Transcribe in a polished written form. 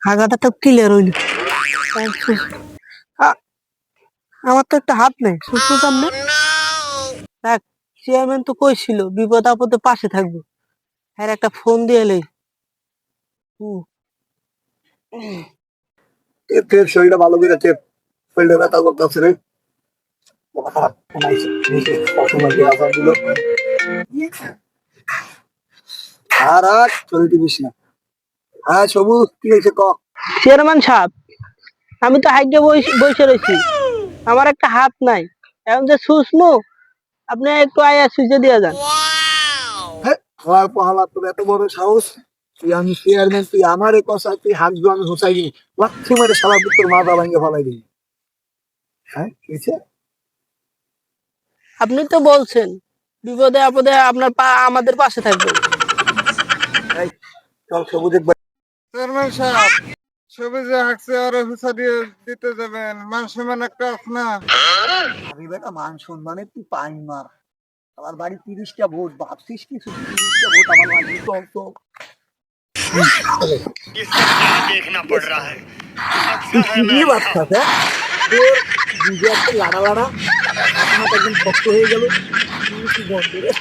হাগাটা তো ক্লিয়ার হইল। আমার তো একটা হাত নেই, সুস্থ সামনে। দেখ, চেয়ারম্যান তো কইছিল বিপদ আপদে পাশে থাকবো। হ্যাঁ, একটা ফোন দিয়ে এলেই। শরীরটা ভালো করে চেপ, শরীরটা ব্যথা করতেছে রে। আর আর চলতে দিস না। হ্যাঁ সবুজ, কি হয়েছে ক? চেয়ারম্যান সাহেব, আমি তো হাইগে বসে রয়েছি, আমার একটা হাত নাই। এখন যে সুসমু, আপনি একটু আয়া সুইচে দিয়ে যান। হ্যাঁ, আমার পাহালা তোর এত বড় সাহস, তুই আমি চেয়ারম্যান, তুই আমার এ কথা, তুই হাঁকবো আমি হোসাই দিই, লাচ্ছি মেরে সারা তোর মাথা ভাঙে ফেলাই দিই। হ্যাঁ কি হয়েছে? আপনি তো বলছেন বিপদে আপদে আপনার আমাদের পাশে থাকবে। এই চল সবুজ একবার। চেয়ারম্যান সাহেব, সবুজে হাঁকছে আর হুসা দিয়ে দিতে যাবেন, মান সম্মান একটা আছে না? আমি বেটা মান সম্মানে তুই পাইন মার। আমার বাড়ি 30টা ভোট, ভাবছিস কিছু? 30টা ভোট আমার বাড়ি, চল তো। देखना पड़ रहा है। কি বাচ্চা দুজে একটা লাড়া লাড়া, আপনার একদম শক্ত হয়ে গেল। কি গন্ধ রে।